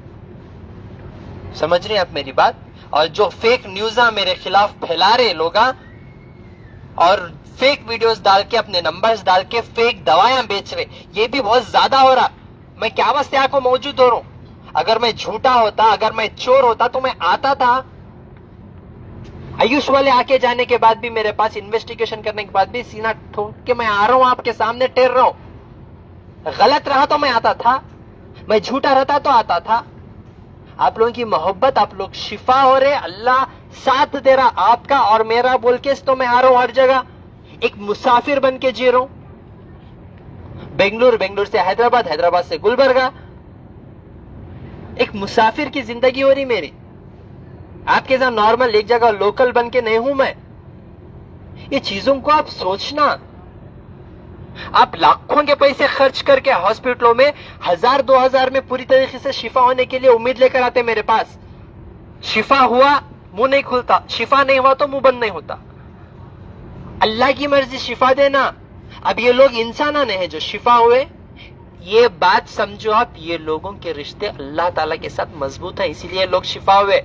समझ रहे हैं आप मेरी बात? और जो फेक न्यूज मेरे खिलाफ फैला रहे लोग और फेक वीडियोस डाल के, अपने नंबर्स डाल के फेक दवाएं बेच रहे, ये भी बहुत ज्यादा हो रहा। मैं क्या वास्ते आपको मौजूद हो रहा हूं? अगर मैं झूठा होता, अगर मैं चोर होता तो मैं आता था। आयुष वाले आके जाने के बाद भी, मेरे पास इन्वेस्टिगेशन करने के बाद भी सीना ठोक के मैं आ रहा हूं, आपके सामने टेर रहा हूं। गलत रहा तो मैं आता था, मैं झूठा रहता तो आता था। आप लोगों की मोहब्बत, आप लोग शिफा हो रहे, अल्लाह साथ दे रहा आपका और मेरा बोल के तो मैं आ रहा हूं हर जगह। एक मुसाफिर बन के जी रहा हूं। बेंगलुरु से हैदराबाद, हैदराबाद से गुलबर्गा, एक मुसाफिर की जिंदगी हो रही मेरी। आपके साथ नॉर्मल एक जगह लोकल बन के नहीं हूं मैं। ये चीजों को आप सोचना। आप लाखों के पैसे खर्च करके हॉस्पिटलों में 1000-2000 में पूरी तरीके से शिफा होने के लिए उम्मीद लेकर आते मेरे पास। शिफा हुआ मुंह नहीं खुलता, शिफा नहीं हुआ तो मुंह बंद नहीं होता। अल्लाह की मर्जी शिफा देना। अब ये लोग इंसान नहीं जो शिफा हुए, ये बात समझो आप, ये लोगों के रिश्ते अल्लाह ताला के साथ मजबूत है, इसीलिए लोग शिफा हुए।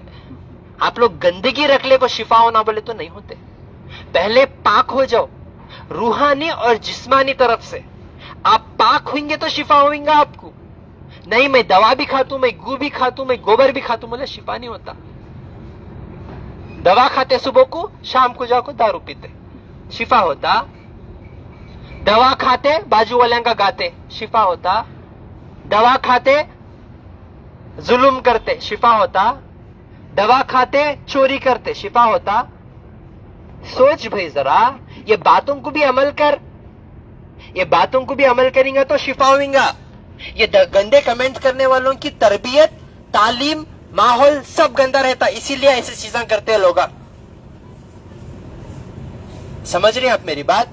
आप लोग गंदगी रख ले को शिफा होना बोले तो नहीं होते। पहले पाक हो जाओ, रूहानी और जिस्मानी तरफ से। आप पाक होंगे तो शिफा होगा आपको। नहीं मैं दवा भी खातू, मैं गू भी खातू, मैं गोबर भी खातू, बोले शिफा नहीं होता। दवा खाते सुबह को, शाम को जाको दारू पीते, शिफा होता। दवा खाते बाजू वाले का गाते, शिफा होता। दवा खाते जुल्म करते, शिफा होता। दवा खाते चोरी करते, शिफा होता। सोच भाई जरा, ये बातों को भी अमल कर। ये बातों को भी अमल करेंगे तो शिफा होगा। ये गंदे कमेंट करने वालों की तरबियत, तालीम, माहौल सब गंदा रहता, इसीलिए ऐसी चीजें करते हैं लोग। समझ रहे हैं आप मेरी बात?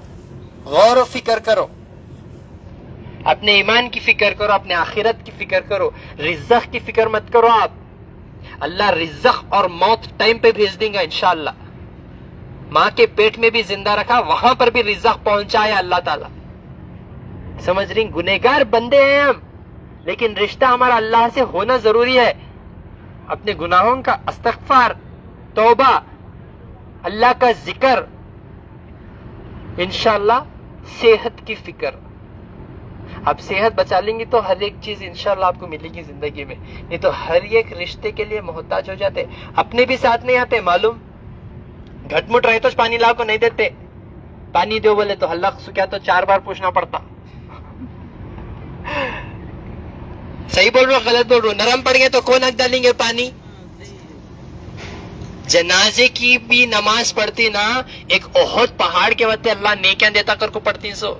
गौर और फिक्र करो, अपने ईमान की फिक्र करो, अपने आखिरत की फिक्र करो, रिज़्क़ की फिक्र मत करो आप। अल्लाह रिज़्क़ और मौत टाइम पे भेज देगा इंशाअल्लाह। माँ के पेट में भी जिंदा रखा, वहां पर भी रिज़्क़ पहुंचाया अल्लाह ताला। समझ रही? गुनहगार बंदे हैं हम, लेकिन रिश्ता हमारा अल्लाह से होना जरूरी है। अपने गुनाहों का इस्तिग़फ़ार, तौबा, अल्लाह का जिक्र, इंशाअल्लाह सेहत की फिक्र। आप सेहत बचा लेंगे तो हर एक चीज इंशाल्लाह आपको मिलेगी जिंदगी में। नहीं तो हर एक रिश्ते के लिए मोहताज हो जाते, अपने भी साथ नहीं आते। मालूम घटमुट रहे तो पानी ला को नहीं देते, पानी दो बोले तो हल्ला क्या तो 4 बार पूछना पड़ता। सही बोल रहा हूँ गलत बोल रहा हूँ? नरम पड़ गए तो कौन हक डालेंगे पानी? जनाजे की भी नमाज पढ़ती ना, एक ओहद पहाड़ के वते अल्लाह नेकियां देता कर को पढ़ती। सो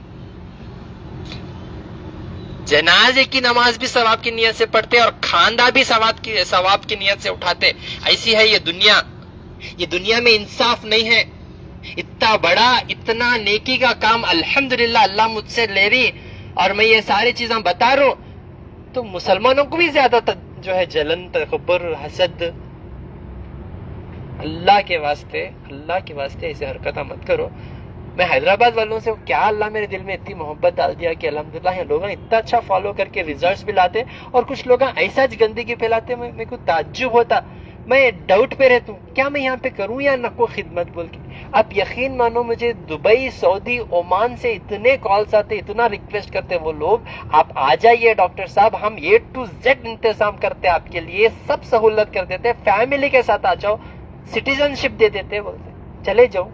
जनाजे की नमाज भी सवाब की नियत से पढ़ते और खानदा भी सवाब की नियत से उठाते। ऐसी है ये दुनिया। ये दुनिया में इंसाफ नहीं है। इतना बड़ा इतना नेकी का काम अल्हम्दुलिल्लाह अल्लाह मुझसे ले रही और मैं ये सारी चीजें बता रहा हूं, तो मुसलमानों को भी ज्यादा जो है जलन, तकब्बुर, हसद। अल्लाह के वास्ते ऐसे हरकत मत करो। मैं हैदराबाद वालों से क्या अल्लाह मेरे दिल में इतनी मोहब्बत डाल दिया कि अल्हम्दुलिल्लाह ये लोग इतना अच्छा फॉलो करके रिजल्ट्स भी लाते और कुछ लोग ऐसा गंदगी फैलाते। मेरे को ताज्जुब होता, मैं डाउट पे रहता हूँ क्या मैं यहाँ पे करूँ या नको खिदमत बोल के। आप यकीन मानो मुझे दुबई, सऊदी, ओमान से इतने कॉल्स आते, इतना रिक्वेस्ट करते वो लोग, आप आ जाइए डॉक्टर साहब, हम A to Z इंतजाम करते आपके लिए, सब सहूलत कर देते, फैमिली के साथ आ जाओ, सिटीजनशिप दे देते, बोलते चले जाओ।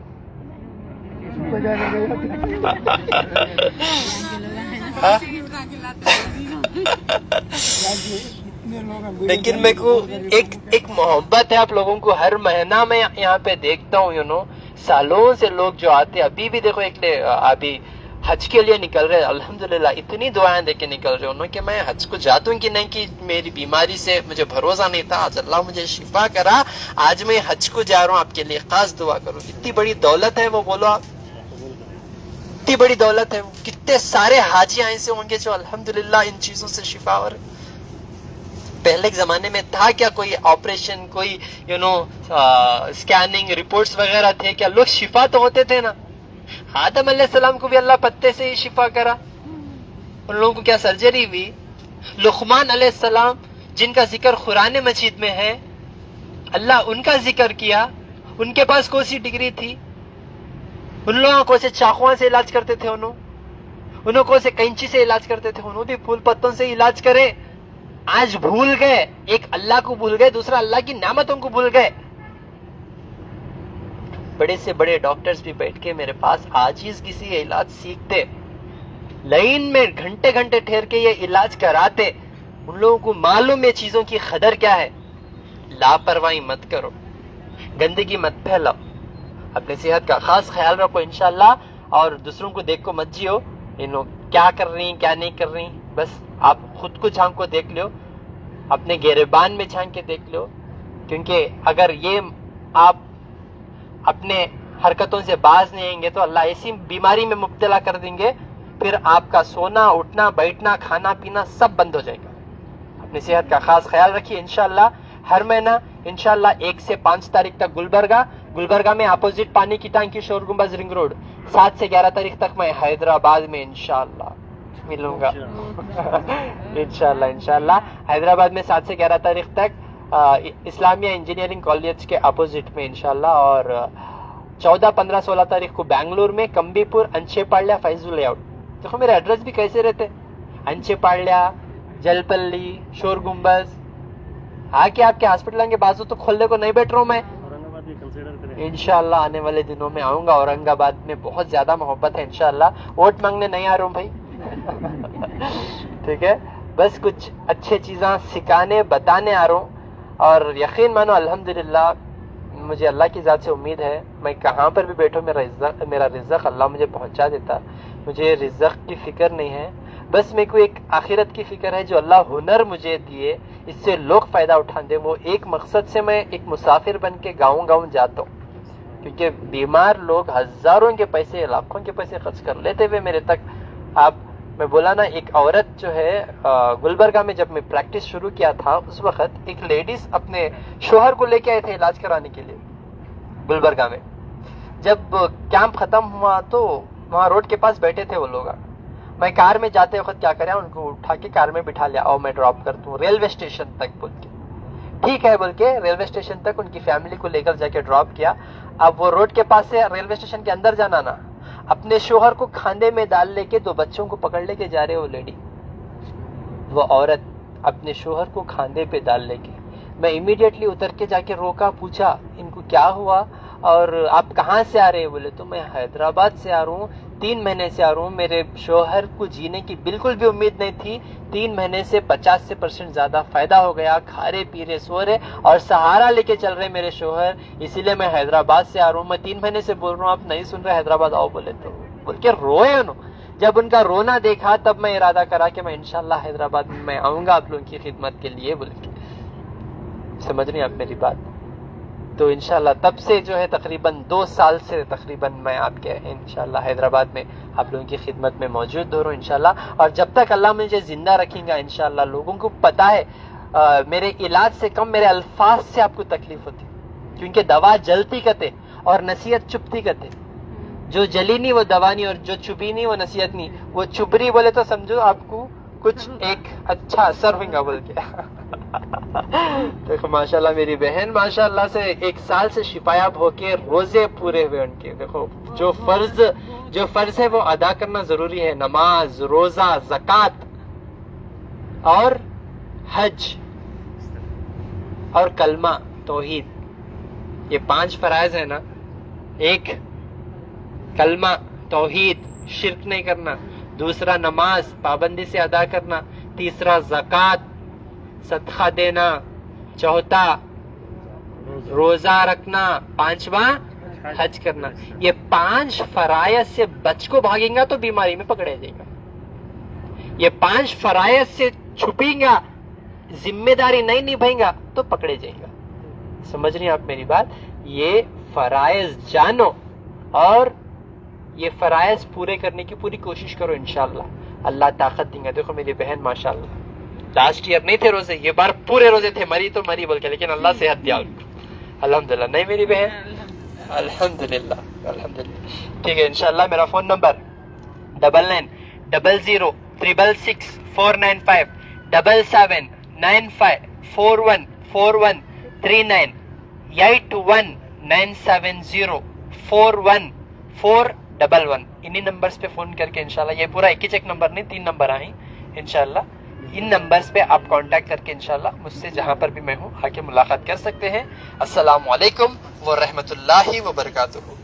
लेकिन मेरे को एक मोहब्बत है आप लोगों को। हर महीना में यहाँ पे देखता हूँ, सालों से लोग जो आते, अभी भी देखो अभी हज के लिए निकल रहे, अल्हम्दुलिल्लाह इतनी दुआएं देके निकल रहे उन्होंने कि मैं हज को जाता हूँ कि नहीं, कि मेरी बीमारी से मुझे भरोसा नहीं था, आज अल्लाह मुझे शिफा करा, आज मैं हज को जा रहा हूँ, आपके लिए खास दुआ करूँ। इतनी बड़ी दौलत है वो, बोलो आप, इतनी बड़ी दौलत है वो। कितने सारे हाजी ऐसे होंगे जो अल्हम्दुलिल्लाह इन चीजों से शिफा हो रहे। पहले के जमाने में था क्या कोई ऑपरेशन, कोई स्कैनिंग रिपोर्ट्स वगैरह थे क्या? लोग शिफा तो होते थे ना। आदम अलैहिस्सलाम को भी अल्लाह पत्ते से ही शिफा करा, उन लोगों को क्या सर्जरी हुई? लुकमान अलैहिस्सलाम जिनका जिक्र कुरान मजीद में है, अल्लाह उनका जिक्र किया, उनके पास कौन सी डिग्री थी? उन लोगों को से चाकुओं से इलाज करते थे, उन्होंने को से कैंची से इलाज करते थे, उन्होंने भी फूल पत्तों से इलाज करे। आज भूल गए, एक अल्लाह को भूल गए, दूसरा अल्लाह की नेमतों को भूल गए। बड़े से बड़े डॉक्टर्स भी बैठ के मेरे पास आजीज किसी ये इलाज सीखते, लाइन में घंटे घंटे ठहर के ये इलाज कराते। उन लोगों को मालूम है चीजों की कदर क्या है। लापरवाही मत करो, गंदगी मत फैलाओ, अपनी सेहत का खास ख्याल रखो इंशाल्लाह, और दूसरों को देख को मत जियो क्या कर रही क्या नहीं कर रही। बस आप खुद को झांक को देख लो, अपने गिरबान में झांक के देख लो, क्योंकि अगर ये आप अपने हरकतों से बाज नहीं आएंगे तो अल्लाह ऐसी बीमारी में मुब्तला कर देंगे, फिर आपका सोना, उठना, बैठना, खाना पीना सब बंद हो जाएगा। अपनी सेहत का खास ख्याल रखिए। इंशाल्लाह हर महीना इंशाल्लाह 1 से 5 तारीख तक गुलबर्गा में अपोजिट पानी की टांकी, शोर गुंबज, रिंग रोड। 7 से 11 तारीख तक मैं हैदराबाद में इंशाल्लाह मिलूंगा। इंशाल्लाह हैदराबाद में 7 से 11 तारीख तक इस्लामिया इंजीनियरिंग कॉलेज के अपोजिट में इंशाल्लाह, और 14, 15, 16 तारीख को बेंगलुरु में कंबीपुर, अंचेपाड़िया, फैजुल लेआउट। देखो मेरे एड्रेस भी कैसे रहते, अंचेपाड़िया, जलपल्ली, शोर गुंबज। आके आपके हॉस्पिटल के बाजू तो खोलने को नहीं बैठ रहा हूँ मैं। इंशाल्लाह आने वाले दिनों में आऊंगा। औरंगाबाद में बहुत ज्यादा मोहब्बत है इंशाल्लाह। वोट मांगने नहीं आ रहा हूँ भाई। ठीक है, बस कुछ अच्छे चीजें सिखाने बताने आ रहा हूँ, और यकीन मानो अल्हम्दुलिल्लाह मुझे अल्लाह की जात से उम्मीद है, मैं कहाँ पर भी बैठूं मेरा रिज़्क़ अल्लाह मुझे पहुँचा देता। मुझे रिज़्क़ की फिक्र नहीं है, बस मेरे को एक आखिरत की फिक्र है। जो अल्लाह हुनर मुझे दिए, इससे लोग फायदा उठाते, वो एक मकसद से मैं एक मुसाफिर बन के गाँव जाता हूँ, क्योंकि बीमार लोग हजारों के पैसे, लाखों के पैसे खर्च कर लेते हुए मेरे तक। आप मैं बोला ना, एक औरत जो है गुलबर्गा में जब मैं प्रैक्टिस शुरू किया था, उस वक्त एक लेडीज अपने शोहर को लेके आए थे इलाज कराने के लिए गुलबर्गा में। जब कैंप खत्म हुआ तो वहाँ रोड के पास बैठे थे वो लोग। मैं कार में जाते वक्त क्या कराया, उनको उठा के कार में बिठा लिया, और मैं ड्रॉप कर दूं रेलवे स्टेशन तक बोल के। ठीक है बोल के रेलवे स्टेशन तक उनकी फैमिली को लेकर जाके ड्रॉप किया। अब वो रोड के पास से रेलवे स्टेशन के अंदर जाना ना, अपने शोहर को खांदे में डाल लेके 2 बच्चों को पकड़ लेके जा रहे हो लेडी, वो औरत अपने शोहर को खांदे पे डाल लेके। मैं इमीडिएटली उतर के जाके रोका, पूछा इनको क्या हुआ और आप कहाँ से आ रहे हैं? बोले तो मैं हैदराबाद से आ रहा हूँ, 3 महीने से आ रहा हूँ। मेरे शोहर को जीने की बिल्कुल भी उम्मीद नहीं थी, 3 महीने से 50% ज्यादा फायदा हो गया, खा रहे पी रहे सो रहे और सहारा लेके चल रहे मेरे शोहर, इसीलिए मैं हैदराबाद से आ रहा हूँ। मैं 3 महीने से बोल रहा हूँ, आप नहीं सुन रहे, हैदराबाद आओ। बोले तो बोल के रोए उन्होंने। जब उनका रोना देखा तब मैं इरादा करा कि मैं इंशाल्लाह हैदराबाद में मैं आऊंगा आप लोगों की खिदमत के लिए। बोल के समझ रही आप मेरी बात? तो इंशाल्लाह तब से जो है तकरीबन 2 साल से तकरीबन मैं आपके इंशाल्लाह हैदराबाद में आप लोगों की खिदमत में मौजूद हो रहा हूँ इंशाल्लाह। और जब तक अल्लाह मुझे जिंदा रखेगा इंशाल्लाह, लोगों को पता है मेरे इलाज से कम मेरे अल्फाज से आपको तकलीफ होती, क्योंकि दवा जलती कते और नसीहत चुपती कते। जो जली नहीं वो दवा नहीं, और जो चुभी नहीं वो नसीहत नहीं। वो चुभरी बोले तो समझो आपको कुछ एक अच्छा असर होगा बोल के। देखो माशाल्लाह मेरी बहन माशाल्लाह से 1 साल से शिफायाब होके रोजे पूरे हुए उनके। देखो जो फर्ज है वो अदा करना जरूरी है, नमाज, रोजा, ज़कात और हज और कलमा तौहीद, ये 5 फराइज है ना। 1 कलमा तौहीद, शिर्क नहीं करना। दूसरा नमाज पाबंदी से अदा करना। तीसरा ज़कात, सदका देना। चौथा रोजा रखना। 5वां हज करना। ये 5 फराइज से बच को भागेगा तो बीमारी में पकड़े जाएगा। ये 5 फराइज से छुपेगा, जिम्मेदारी नहीं निभाएगा तो पकड़े जाएगा। समझ रही हैं आप मेरी बात? ये फराइज जानो और ये फराइज पूरे करने की पूरी कोशिश करो, इंशाल्लाह अल्लाह ताकत देंगे। देखो मेरी बहन माशाल्लाह लास्ट ईयर नहीं थे रोजे, ये बार पूरे रोजे थे, मरी तो मरी बोल के, लेकिन अल्लाह सेहत दिया उनको अल्हम्दुलिल्लाह। नहीं मेरी बहन? अल्हम्दुलिल्लाह अल्हम्दुलिल्लाह। ठीक है इंशाल्लाह। मेरा फोन नंबर 9900066495 7795414139 8197041411। इन्हीं नंबर्स पे फोन करके इंशाल्लाह, ये पूरा एक ही चेक नंबर नहीं, 3 नंबर आए इंशाल्लाह। इन नंबर्स पे आप कांटेक्ट करके इंशाल्लाह मुझसे जहां पर भी मैं हूं आके मुलाकात कर सकते हैं। अस्सलामु अलैकुम व रहमतुल्लाहि व बरकातुहू।